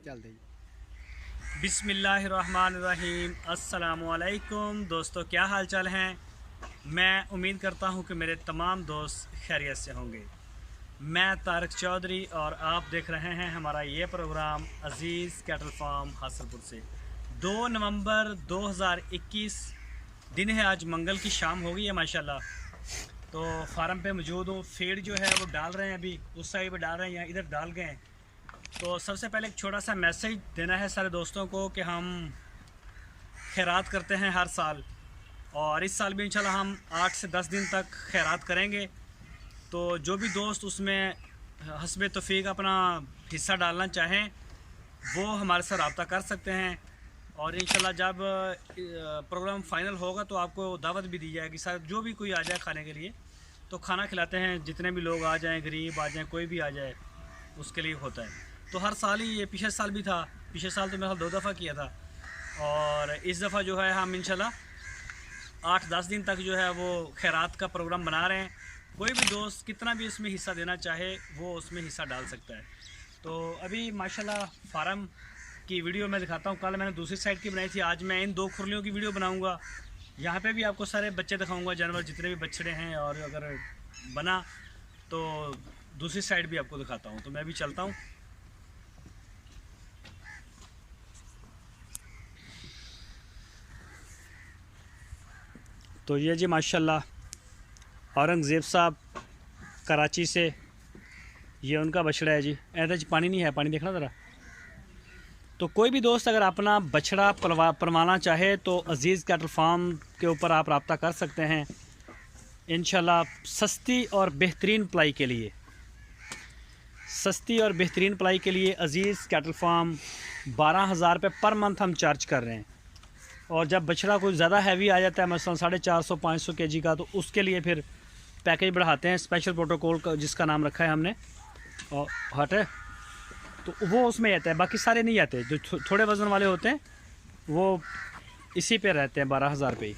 चलते जी। बिस्मिल्लाहिर्रहमानिर्रहीम। अस्सलामुअलैकुम दोस्तों, क्या हाल चाल हैं। मैं उम्मीद करता हूं कि मेरे तमाम दोस्त खैरियत से होंगे। मैं तारिक चौधरी और आप देख रहे हैं हमारा ये प्रोग्राम अज़ीज़ कैटल फार्म हासलपुर से। 2 नवंबर 2021 दिन है। आज मंगल की शाम हो गई है माशाल्लाह। तो फार्म पे मौजूद हूँ। फीड जो है वो डाल रहे हैं, अभी उस साइड पे डाल रहे हैं, यहाँ इधर डाल गए हैं। तो सबसे पहले एक छोटा सा मैसेज देना है सारे दोस्तों को कि हम खैरात करते हैं हर साल, और इस साल भी इंशाल्लाह हम 8 से 10 दिन तक खैरात करेंगे। तो जो भी दोस्त उसमें हस्बे तौफीक अपना हिस्सा डालना चाहें वो हमारे साथ रब्ता कर सकते हैं। और इंशाल्लाह जब प्रोग्राम फाइनल होगा तो आपको दावत भी दी जाएगी। सर जो भी कोई आ जाए खाने के लिए तो खाना खिलाते हैं, जितने भी लोग आ जाएं, गरीब आ जाएं, कोई भी आ जाए उसके लिए होता है। तो हर साल ही ये पिछले साल भी था, पिछले साल तो मेरा 2 दफ़ा किया था, और इस दफ़ा जो है हम इंशाल्लाह 8-10 दिन तक जो है वो खैरात का प्रोग्राम बना रहे हैं। कोई भी दोस्त कितना भी इसमें हिस्सा देना चाहे वो उसमें हिस्सा डाल सकता है। तो अभी माशाल्लाह फार्म की वीडियो मैं दिखाता हूँ। कल मैंने दूसरी साइड की बनाई थी, आज मैं इन 2 खुरलियों की वीडियो बनाऊँगा। यहाँ पे भी आपको सारे बच्चे दिखाऊँगा, जानवर जितने भी बछड़े हैं, और अगर बना तो दूसरी साइड भी आपको दिखाता हूँ। तो मैं भी चलता हूँ। तो ये जी माशाल्लाह औरंगज़ेब साहब कराची से, ये उनका बछड़ा है जी। ऐसा पानी नहीं है, पानी देखना ज़रा। तो कोई भी दोस्त अगर अपना बछड़ा परवाना चाहे तो अज़ीज़ कैटल फार्म के ऊपर आप रब्ता कर सकते हैं। इंशाल्लाह सस्ती और बेहतरीन पलाई के लिए, सस्ती और बेहतरीन पलाई के लिए अज़ीज़ कैटल फार्म 12,000 रुपये पर मंथ हम चार्ज कर रहे हैं। और जब बछड़ा कोई ज़्यादा हैवी आ जाता है, मसलन 450-500 kg का, तो उसके लिए फिर पैकेज बढ़ाते हैं, स्पेशल प्रोटोकॉल का जिसका नाम रखा है हमने, और हट है तो वो उसमें आता है। बाकी सारे नहीं आते, जो थोड़े वज़न वाले होते हैं वो इसी पे रहते हैं 12,000 रुपये ही।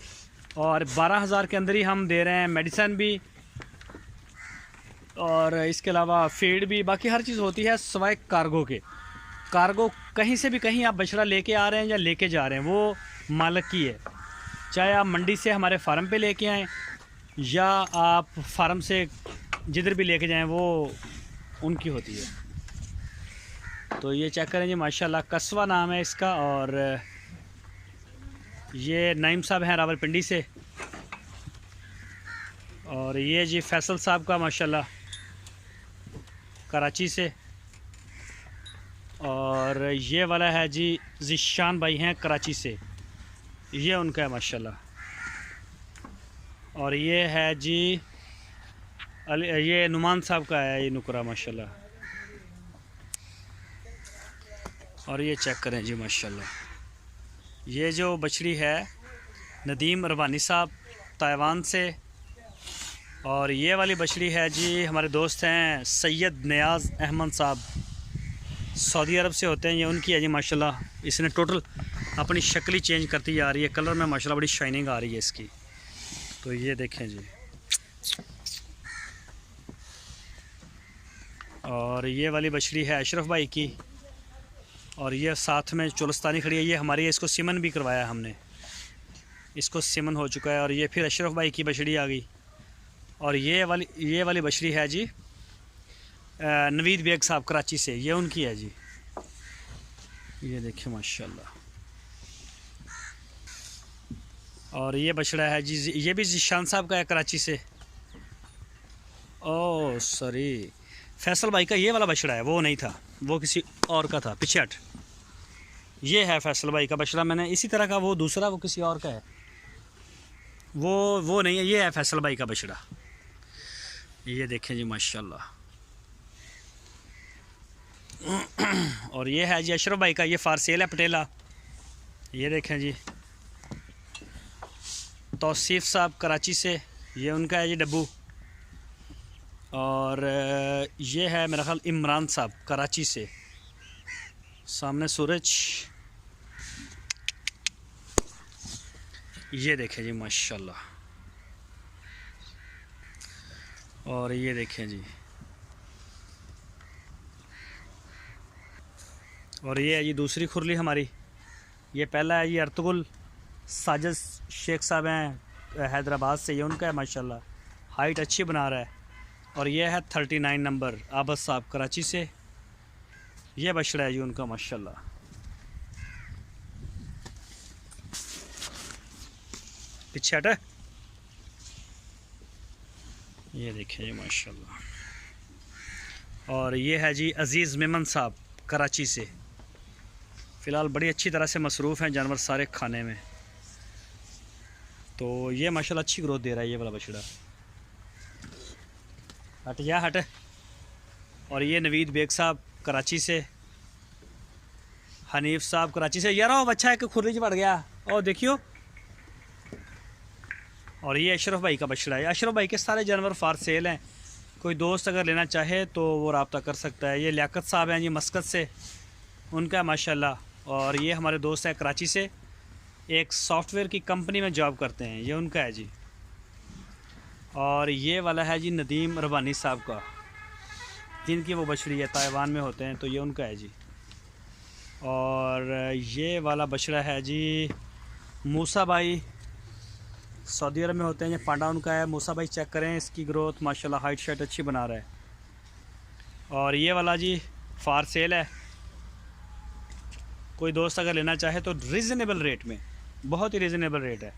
और 12,000 के अंदर ही हम दे रहे हैं मेडिसन भी, और इसके अलावा फीड भी, बाकी हर चीज़ होती है सिवाय कार्गो के। कार्गो कहीं से भी कहीं आप बछड़ा लेके आ रहे हैं या लेके जा रहे हैं वो मालिक की है। चाहे आप मंडी से हमारे फार्म पे लेके आएँ या आप फार्म से जिधर भी लेके जाएं वो उनकी होती है। तो ये चेक करें जी माशाल्लाह, कस्बा नाम है इसका। और ये नईम साहब हैं रावलपिंडी से, और ये जी फैसल साहब का माशाल्लाह कराची से, और ये वाला है जी ज़िशान भाई हैं कराची से, ये उनका है माशाल्लाह। और ये है जी ये नुमान साहब का है, ये नुकरा माशाल्लाह। और ये चेक करें जी माशाल्लाह, ये जो बछड़ी है नदीम रबानी साहब ताइवान से, और ये वाली बछड़ी है जी हमारे दोस्त हैं सैयद नियाज़ अहमद साहब, सऊदी अरब से होते हैं, ये उनकी है जी माशाल्लाह। इसने टोटल अपनी शक्ल ही चेंज करती जा रही है, कलर में माशाल्लाह बड़ी शाइनिंग आ रही है इसकी। तो ये देखें जी। और ये वाली बछड़ी है अशरफ भाई की, और ये साथ में चोलस्तानी खड़ी है, ये हमारी है, इसको सिमन भी करवाया हमने, इसको सिमन हो चुका है। और ये फिर अशरफ भाई की बछड़ी आ गई। और ये वाली बछड़ी है जी नवीद बेग साहब कराची से, ये उनकी है जी। ये देखिए माशाल्लाह। और ये बछड़ा है जी, ये भी जिशान साहब का है कराची से। ओह सॉरी, फैसल भाई का ये वाला बछड़ा है, वो नहीं था, वो किसी और का था, पीछे हट। ये है फैसल भाई का बछड़ा, मैंने इसी तरह का वो दूसरा वो किसी और का है, वो नहीं है, ये है फैसल भाई का बछड़ा। ये देखें जी माशाल्लाह। और ये है जी अशरफ भाई का, ये फारसेल है पटेला, ये देखें जी। तौसीफ़ साहब कराची से, ये उनका है जी डब्बू। और ये है मेरा ख्याल इमरान साहब कराची से, सामने सूरज। ये देखें जी माशाल्लाह। और ये देखें जी, और ये है जी दूसरी खुरली हमारी। ये पहला है जी अर्तुगरुल साजिद शेख साहब हैं हैदराबाद से, ये उनका है माशाल्लाह, हाइट अच्छी बना रहा है। और ये है 39 नंबर आबद साहब कराची से, ये बछड़ा है जी उनका माशाल्लाह। पीछे हटे, ये देखिए जी माशाल्लाह। और ये है जी अज़ीज़ मेमन साहब कराची से, फ़िलहाल बड़ी अच्छी तरह से मसरूफ़ हैं जानवर सारे खाने में। तो ये माशाल्लाह अच्छी ग्रोथ दे रहा है ये वाला बछड़ा। हट या हट। और ये नवीद बेग साहब कराची से, हनीफ साहब कराची से। यार वो बच्चा है कि खुर्री च पड़ गया, और देखियो। और ये अशरफ भाई का बछड़ा है। अशरफ भाई के सारे जानवर फार सेल हैं, कोई दोस्त अगर लेना चाहे तो वो रब्ता कर सकता है। ये लियाकत साहब हैं जी मस्कत से, उनका माशाल्लाह। और ये हमारे दोस्त हैं कराची से, एक सॉफ्टवेयर की कंपनी में जॉब करते हैं, ये उनका है जी। और ये वाला है जी नदीम रबानी साहब का, जिनकी वो बछड़ी है ताइवान में होते हैं, तो ये उनका है जी। और ये वाला बछड़ा है जी मूसा भाई, सऊदी अरब में होते हैं, ये पांडा उनका है। मूसा भाई चेक करें इसकी ग्रोथ माशाल्लाह, हाइट शाइट अच्छी बना रहा है। और ये वाला जी फार सेल है, कोई दोस्त अगर लेना चाहे तो रीज़नेबल रेट में, बहुत ही रीज़नेबल रेट है।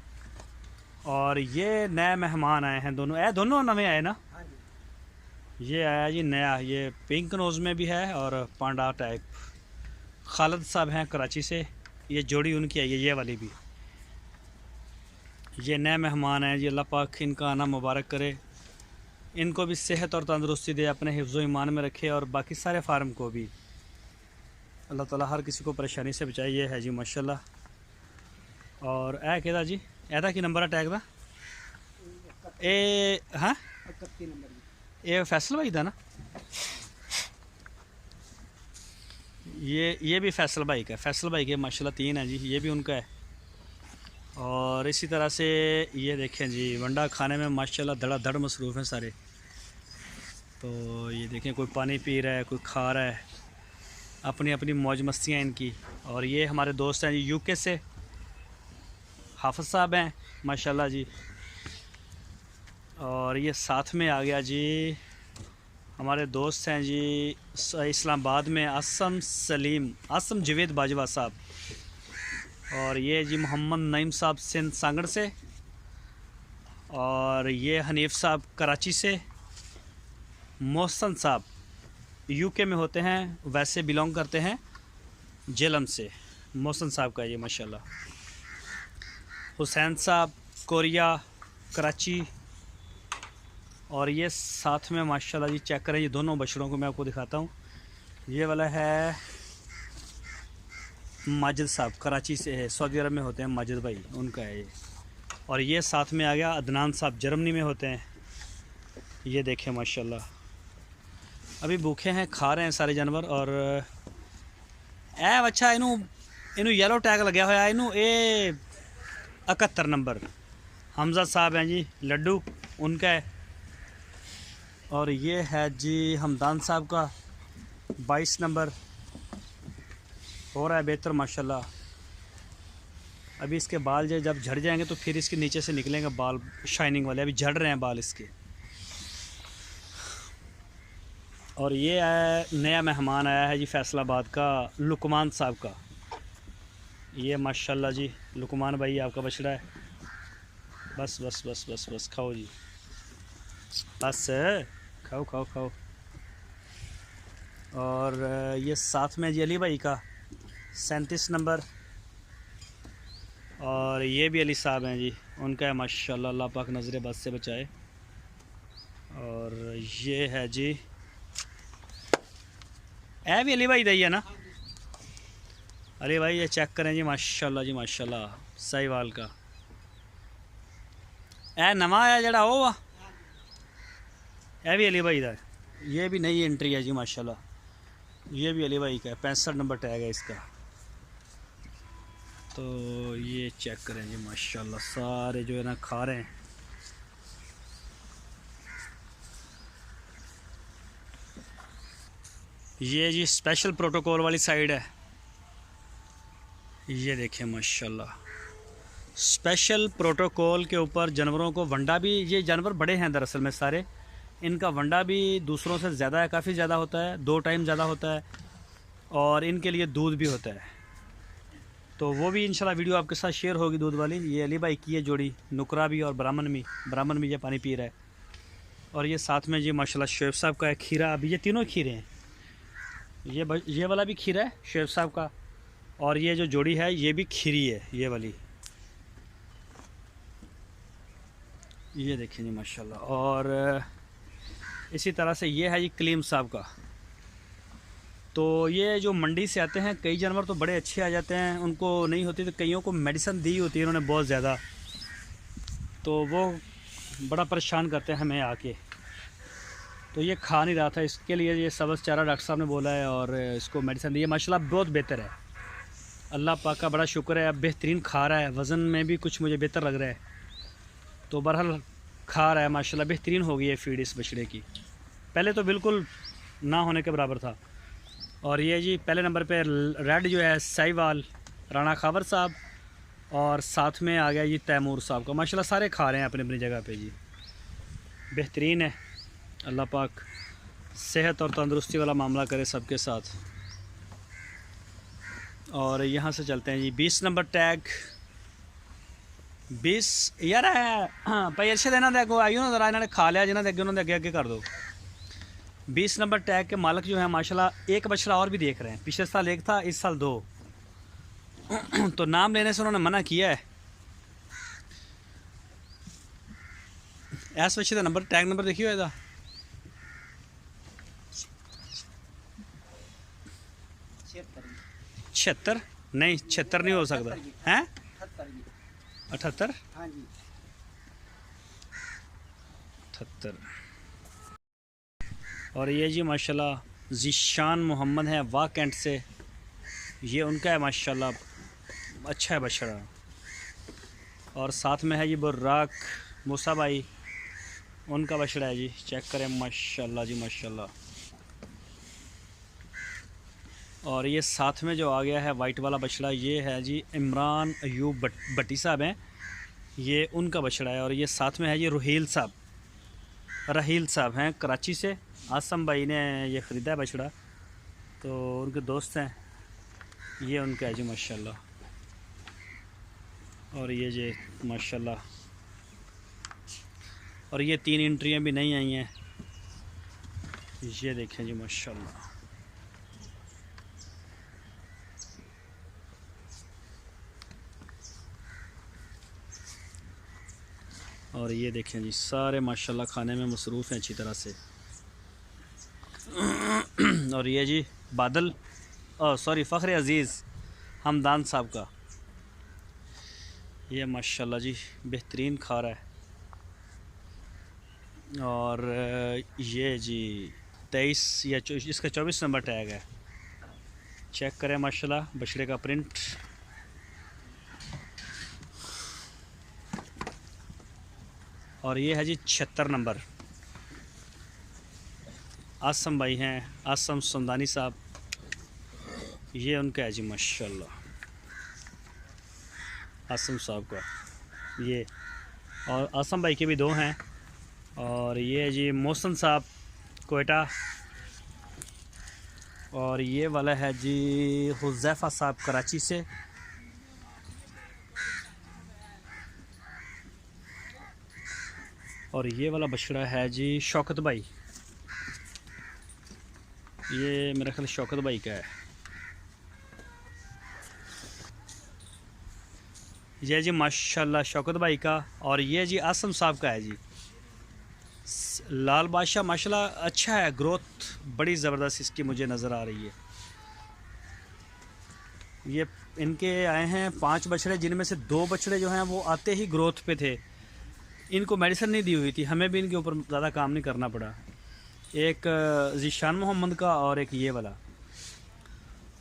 और ये नए मेहमान आए हैं, दोनों नवे आए ना। ये आया जी नया, ये पिंक नोज़ में भी है और पांडा टाइप। खालिद साहब हैं कराची से, ये जोड़ी उनकी आई है, ये वाली भी। ये नए मेहमान हैं जी, अल्लाह पाक इनका आना मुबारक करे, इनको भी सेहत और तंदुरुस्ती दे, अपने हिफ्ज़ो ईमान में रखे, और बाकी सारे फार्म को भी अल्लाह ताला हर किसी को परेशानी से बचाए। ये है जी माशाल्लाह। और ए कहदा जी एदा की नंबर अटैक दा ए हाँ 31 नंबर ये फैसल भाई था ना, ये भी फैसल भाई का, फैसल भाई के माशाल्लाह 3 है जी, ये भी उनका है। और इसी तरह से ये देखें जी वंडा खाने में माशाल्लाह धड़ाधड़ मसरूफ़ हैं सारे। तो ये देखें कोई पानी पी रहा है, कोई खा रहा है, अपनी अपनी मौज मस्तियाँ इनकी। और ये हमारे दोस्त हैं जी यूके से, हाफिज़ साहब हैं माशाल्लाह जी। और ये साथ में आ गया जी हमारे दोस्त हैं जी इस्लामाबाद में आसम जवेद बाजवा साहब। और ये जी मोहम्मद नईम साहब सिंध सांगड़ से। और ये हनीफ साहब कराची से। मोहसन साहब यूके में होते हैं, वैसे बिलोंग करते हैं जेलम से, मोहसन साहब का ये माशाल्लाह। हुसैन साहब कोरिया कराची। और ये साथ में माशाल्लाह जी चेक करें, ये दोनों बछड़ों को मैं आपको दिखाता हूँ। ये वाला है माजिद साहब कराची से है, सऊदी अरब में होते हैं माजिद भाई, उनका है ये। और ये साथ में आ गया अदनान साहब, जर्मनी में होते हैं। ये देखें माशाल्लाह, अभी भूखे हैं, खा रहे हैं सारे जानवर। और अच्छा इनू येलो टैग लग्या होया, इनू ए 71 नंबर हमजा साहब हैं जी लड्डू, उनका है। और ये है जी हमदान साहब का 22 नंबर, हो रहा है बेहतर माशाल्लाह। अभी इसके बाल जब झड़ जाएंगे तो फिर इसके नीचे से निकलेंगे बाल शाइनिंग वाले, अभी झड़ रहे हैं बाल इसके। और ये नया मेहमान आया है जी फैसलाबाद का, लुकमान साहब का। ये माशाल्लाह जी लुकमान भाई आपका बछड़ा है। बस बस बस बस बस खाओ जी, बस खाओ खाओ खाओ। और ये साथ में जी अली भाई का 37 नंबर। और ये भी अली साहब हैं जी, उनका है माशाल्लाह, अल्लाह पाक नज़र बद से बचाए। और ये है जी ए भी अली भाई दी है ना। अरे भाई ये चेक करें जी माशाल्लाह जी माशाल्लाह, साहिवाल का ए नवा आया जड़ा वो वा, ए भी अली भाई का, ये भी नई एंट्री है जी माशाल्लाह। ये भी अली भाई का 65 नंबर टैग है इसका। तो ये चेक करें जी माशाल्लाह, सारे जो है ना खा रहे हैं। ये जी स्पेशल प्रोटोकॉल वाली साइड है, ये देखें माशाल्लाह, स्पेशल प्रोटोकॉल के ऊपर जानवरों को वंडा भी, ये जानवर बड़े हैं दरअसल में सारे, इनका वंडा भी दूसरों से ज़्यादा है, काफ़ी ज़्यादा होता है, 2 टाइम ज़्यादा होता है, और इनके लिए दूध भी होता है। तो वो भी इंशाल्लाह वीडियो आपके साथ शेयर होगी दूध वाली। ये अली भाई की है जोड़ी, नुकरा भी और ब्राह्मण भी ये पानी पी रहा है। और ये साथ में जी माशाल्लाह शोएब साहब का है खीरा, अभी ये तीनों खीरे हैं, ये वाला भी खीरा है शोएब साहब का, और ये जो जोड़ी है ये भी खीरी है, ये वाली, ये देखें जी माशाल्लाह। और इसी तरह से ये है जी कलीम साहब का। तो ये जो मंडी से आते हैं, कई जानवर तो बड़े अच्छे आ जाते हैं, उनको नहीं होती, तो कईयों को मेडिसिन दी होती है इन्होंने बहुत ज़्यादा, तो वो बड़ा परेशान करते हैं हमें आके। तो ये खा नहीं रहा था, इसके लिए ये सब्ज़ चारा डॉक्टर साहब ने बोला है और इसको मेडिसिन दी है। माशाल्लाह बहुत बेहतर है, अल्लाह पाक का बड़ा शुक्र है, अब बेहतरीन खा रहा है, वज़न में भी कुछ मुझे बेहतर लग रहा है। तो बहरहाल खा रहा है माशाल्लाह, बेहतरीन हो गई है फीड इस बछड़े की, पहले तो बिल्कुल ना होने के बराबर था। और ये जी पहले नंबर पे रेड जो है साहिवाल राणा खावर साहब, और साथ में आ गया ये तैमूर साहब का। माशाल्लाह सारे खा रहे हैं अपनी अपनी जगह पे जी, बेहतरीन है। अल्लाह पाक सेहत और तंदुरुस्ती वाला मामला करे सबके साथ। और यहाँ से चलते हैं जी 20 नंबर टैग, 20 यार है हाँ भाई अर्शद, इन्हों के अगों आइयो ना जरा, इन्होंने खा लिया जिन्होंने अगे, उन्होंने अगे कर दो। 20 नंबर टैग के मालिक जो है माशाल्लाह एक बछड़ा और भी देख रहे हैं, पिछले साल एक था, इस साल 2 तो नाम लेने से उन्होंने मना किया है। इस बछड़े का नंबर टैग नंबर देखियो ਇਹਦਾ 76 नहीं 76 नहीं हो सकता है, 78 78। और ये जी माशाल्लाह ज़ीशान मोहम्मद है वाह कैंट से, ये उनका है माशाल्लाह, अच्छा है बछड़ा। और साथ में है ये बुर्राक मूसा भाई, उनका बछड़ा है जी, चेक करें माशाल्लाह जी माशाल्लाह। और ये साथ में जो आ गया है वाइट वाला बछड़ा, ये है जी इमरान अयूब भट्टी साहब हैं, ये उनका बछड़ा है। और ये साथ में है ये राहील साहब हैं कराची से, आसम भाई ने ये ख़रीदा है बछड़ा, तो उनके दोस्त हैं, ये उनका है जी माशाल्लाह। और ये जी माशाल्लाह, और ये 3 एंट्रियाँ भी नहीं आई हैं, ये देखें जी माशाल्लाह। और ये देखें जी सारे माशाल्लाह खाने में मसरूफ़ हैं अच्छी तरह से। और ये जी बादल सॉरी फ़ख्र अज़ीज़ हमदान साहब का, ये माशाल्लाह जी बेहतरीन खा रहा है। और ये जी 23 या इसका 24 नंबर टैग है, चेक करें माशाल्लाह बछड़े का प्रिंट। और ये है जी 76 नंबर, आसम भाई हैं, आसम समदानी साहब, ये उनका है जी माशाल्लाह, आसम साहब का ये। और आसम भाई के भी 2 हैं। और ये जी मोहसन साहब कोयटा, और ये वाला है जी हुज़ैफ़ा साहब कराची से। और ये वाला बछड़ा है जी शौकत भाई, ये मेरा ख्याल शौकत भाई का है। ये जी माशाल्लाह शौकत भाई का। और ये जी आसम साहब का है जी लाल बादशाह, माशाल्लाह अच्छा है, ग्रोथ बड़ी ज़बरदस्त इसकी मुझे नज़र आ रही है। ये इनके आए हैं 5 बछड़े, जिनमें से 2 बछड़े जो हैं वो आते ही ग्रोथ पे थे, इनको मेडिसिन नहीं दी हुई थी, हमें भी इनके ऊपर ज़्यादा काम नहीं करना पड़ा। एक ज़ीशान मोहम्मद का और एक ये वाला,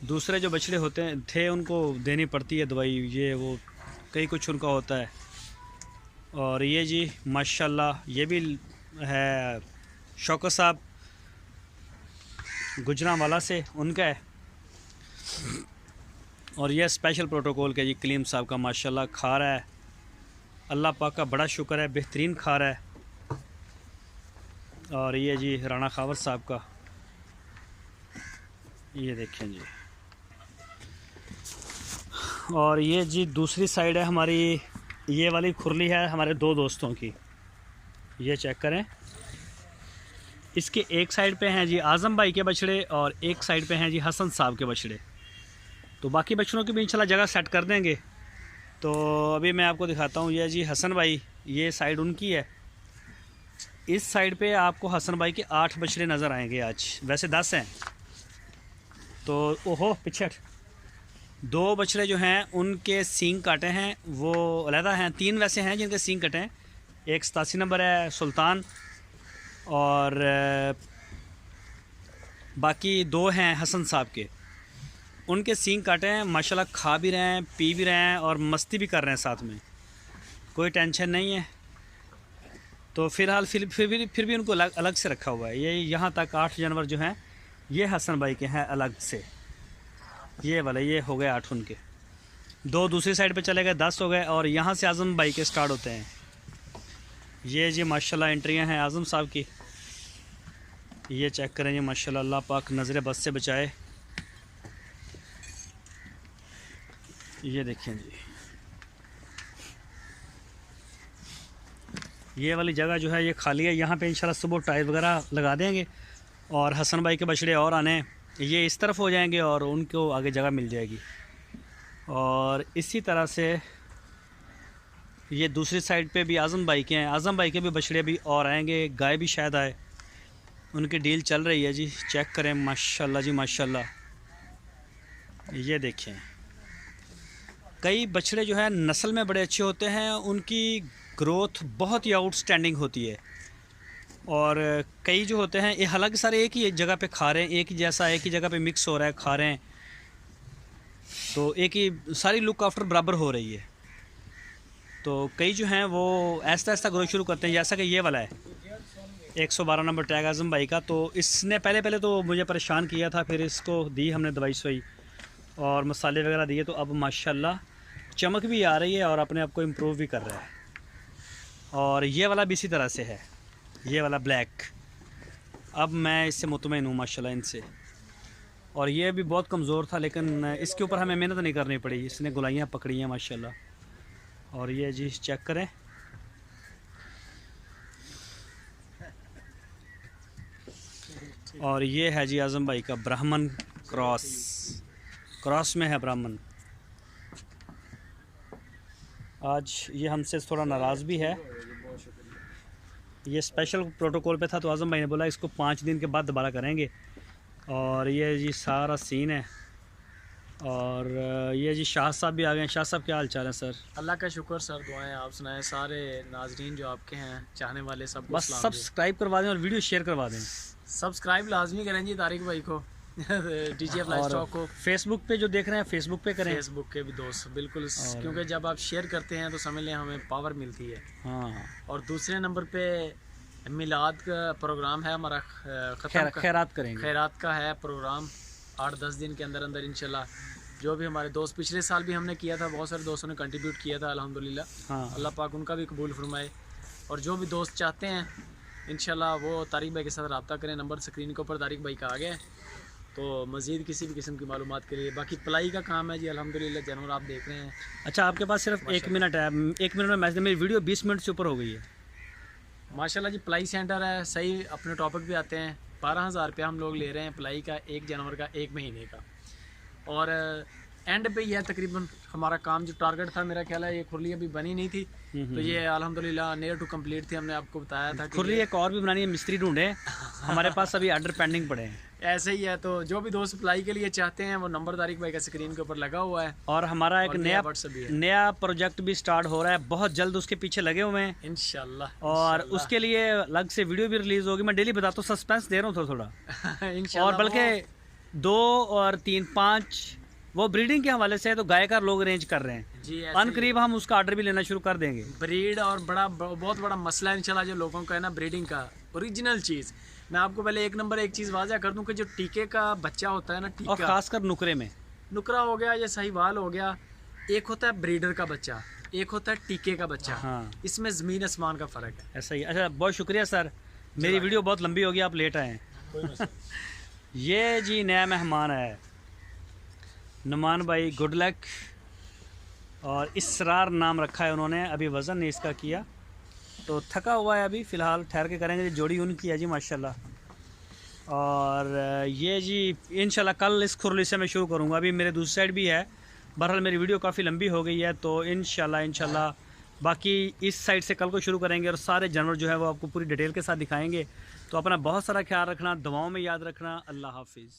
दूसरे जो बछड़े होते हैं थे उनको देनी पड़ती है दवाई, ये वो कई कुछ उनका होता है। और ये जी माशाल्लाह ये भी है शौकत साहब गुजरांवाला से, उनका है। और यह स्पेशल प्रोटोकॉल का जी कलीम साहब का माशाल्लाह खा रहा है। अल्लाह पाक का बड़ा शुक्र है, बेहतरीन खा रहा है। और ये जी राणा खावर साहब का, ये देखें जी। और ये जी दूसरी साइड है हमारी, ये वाली खुरली है हमारे दो दोस्तों की, ये चेक करें। इसके एक साइड पे हैं जी आज़म भाई के बछड़े और एक साइड पे हैं जी हसन साहब के बछड़े। तो बाकी बछड़ों की भी इंशाल्लाह जगह सेट कर देंगे। तो अभी मैं आपको दिखाता हूँ, ये जी हसन भाई, ये साइड उनकी है। इस साइड पे आपको हसन भाई के 8 बछड़े नज़र आएंगे आज, वैसे 10 हैं। तो ओहो पीछे 2 बछड़े जो हैं उनके सींग काटे हैं, वो अलहदा हैं। 3 वैसे हैं जिनके सींग कटे हैं। एक 87 नंबर है सुल्तान, और बाकी 2 हैं हसन साहब के, उनके सींग काटे हैं। माशाल्लाह खा भी रहे हैं, पी भी रहे हैं और मस्ती भी कर रहे हैं साथ में, कोई टेंशन नहीं है। तो फ़िलहाल फिर भी उनको अलग से रखा हुआ है। ये यहाँ तक 8 जानवर जो हैं ये हसन भाई के हैं अलग से। ये वाले ये हो गए 8 उनके, 2 दूसरी साइड पे चले गए, 10 हो गए। और यहाँ से आज़म भाई के स्टार्ट होते हैं। ये जी माशाल्लाह एंट्रियाँ हैं आज़म साहब की, ये चेक करें जी माशाल्लाह। अल्लाह पाक नज़र बद से बचाए। ये देखें जी, ये वाली जगह जो है ये खाली है। यहाँ पे इंशाल्लाह सुबह टायर वगैरह लगा देंगे और हसन भाई के बछड़े और आने, ये इस तरफ हो जाएंगे और उनको आगे जगह मिल जाएगी। और इसी तरह से ये दूसरी साइड पे भी आज़म भाई के हैं, आज़म भाई के भी बछड़े भी और आएंगे, गाय भी शायद आए, उनकी डील चल रही है जी। चेक करें माशाल्लाह जी माशाल्लाह। ये देखें, कई बछड़े जो है नस्ल में बड़े अच्छे होते हैं, उनकी ग्रोथ बहुत ही आउटस्टैंडिंग होती है। और कई जो होते हैं ये हालांकि सारे एक ही जगह पे खा रहे हैं, एक ही जैसा एक ही जगह पे मिक्स हो रहा है, खा रहे हैं, तो एक ही सारी लुक आफ्टर बराबर हो रही है। तो कई जो हैं वो ऐसा ऐसा ग्रोथ शुरू करते हैं, जैसा कि ये वाला है 112 नंबर टैग आज़म भाई का। तो इसने पहले तो मुझे परेशान किया था, फिर इसको दी हमने दवाई शवाई और मसाले वगैरह दिए, तो अब माशाल्लाह चमक भी आ रही है और अपने आप को इम्प्रूव भी कर रहा है। और ये वाला भी इसी तरह से है, ये वाला ब्लैक, अब मैं इससे मुतमईन हूँ माशाल्लाह इनसे। और ये भी बहुत कमज़ोर था, लेकिन इसके ऊपर हमें मेहनत नहीं करनी पड़ी, इसने गुलाइयाँ पकड़ी हैं माशाल्लाह। और ये जी चेक करें, और ये है जी आज़म भाई का ब्राह्मण क्रॉस में है ब्राह्मण। आज ये हमसे थोड़ा नाराज़ भी है, ये स्पेशल प्रोटोकॉल पे था, तो आज़म भाई ने बोला इसको 5 दिन के बाद दोबारा करेंगे। और ये जी सारा सीन है। और ये जी शाह साहब भी आ गए हैं। शाह साहब क्या हाल चाल है सर? अल्लाह का शुक्र सर, दुआएं आप सुनाएं। सारे नाजरीन जो आपके हैं, चाहने वाले सब बस सब्सक्राइब करवा दें और वीडियो शेयर करवा दें। सब्सक्राइब लाजमी करें जी तारिक भाई को डीजे फ्लाई स्टॉक को। फेसबुक पे जो देख रहे हैं फेसबुक पे करें, फेसबुक के भी दोस्त बिल्कुल, क्योंकि जब आप शेयर करते हैं तो समझ लें हमें पावर मिलती है। हाँ। और दूसरे नंबर पे मिलाद का प्रोग्राम है हमारा, खैरात करेंगे, खैरात का है प्रोग्राम 8-10 दिन के अंदर अंदर इंशाल्लाह। जो भी हमारे दोस्त, पिछले साल भी हमने किया था, बहुत सारे दोस्तों ने कंट्रीब्यूट किया था अल्हम्दुलिल्लाह। हाँ। अल्लाह पाक उनका भी कबूल फरमाए। और जो भी दोस्त चाहते हैं इंशाल्लाह वो तारिक भाई के साथ रब्ता करें। नंबर स्क्रीन के ऊपर तारिक भाई का आ गया है। तो मज़ीद किसी भी किस्म की मालूमात के लिए, बाकी पलाई का काम है जी अल्हम्दुलिल्लाह, जानवर आप देख रहे हैं। अच्छा, आपके पास सिर्फ 1 मिनट है, 1 मिनट में मैसेज, मेरी वीडियो 20 मिनट से ऊपर हो गई है माशाल्लाह जी। पलाई सेंटर है, सही अपने टॉपिक पे आते हैं। 12,000 रुपया हम लोग ले रहे हैं पलाई का, एक जानवर का 1 महीने का। और एंड पे ही है तकरीबन हमारा काम। जो टारगेट था, मेरा ख्याल है ये खुरली अभी बनी नहीं थी, तो ये अल्हम्दुलिल्लाह नियर टू कंप्लीट थी। हमने आपको बताया था खुरली एक और भी बनानी है, मिस्त्री ढूंढे हमारे पास अभी ऑर्डर पेंडिंग पड़े हैं। ऐसे ही है, तो जो भी दोस्त अप्लाई के लिए चाहते हैं वो नंबर तारिक भाई का स्क्रीन के ऊपर लगा हुआ है। और हमारा एक नया प्रोजेक्ट भी स्टार्ट हो रहा है, बहुत जल्द उसके पीछे लगे हुए हैं इंशाल्लाह। और उसके लिए अलग से वीडियो भी रिलीज होगी। मैं डेली बताता हूँ, सस्पेंस दे रहा हूँ थोड़ा और बल्कि 2 और 3 5 वो ब्रीडिंग के हवाले से है, तो गाय का लोग अरेंज कर रहे हैं जी। अनकरीब हम उसका ऑर्डर भी लेना शुरू कर देंगे। ब्रीड और बहुत बड़ा मसला है इंशाल्लाह जो लोगों का है ना, ब्रीडिंग का ओरिजिनल चीज़। मैं आपको पहले एक चीज़ वाज़ा कर दूं कि जो टीके का बच्चा होता है ना, टीका, और खासकर नुकरे में, नुकरा हो गया या साहिवाल हो गया, एक होता है ब्रीडर का बच्चा, एक होता है टीके का बच्चा। हाँ, इसमें ज़मीन आसमान का फ़र्क है। ऐसा ही। अच्छा, बहुत शुक्रिया सर, मेरी वीडियो बहुत लंबी होगी, आप लेट आए हैं। ये जी नया मेहमान है नुमान भाई, गुड लक। और इसरार नाम रखा है उन्होंने, अभी वज़न नहीं इसका किया तो थका हुआ है अभी फ़िलहाल, ठहर के करेंगे। जोड़ी उनकी है जी माशाल्लाह। और ये जी इंशाल्लाह कल इस खुरली से मैं शुरू करूँगा, अभी मेरे दूसरी साइड भी है। बहरहाल मेरी वीडियो काफ़ी लंबी हो गई है, तो इंशाल्लाह बाकी इस साइड से कल को शुरू करेंगे और सारे जानवर जो है वो आपको पूरी डिटेल के साथ दिखाएंगे। तो अपना बहुत सारा ख्याल रखना, दुआओं में याद रखना। अल्लाह हाफिज़।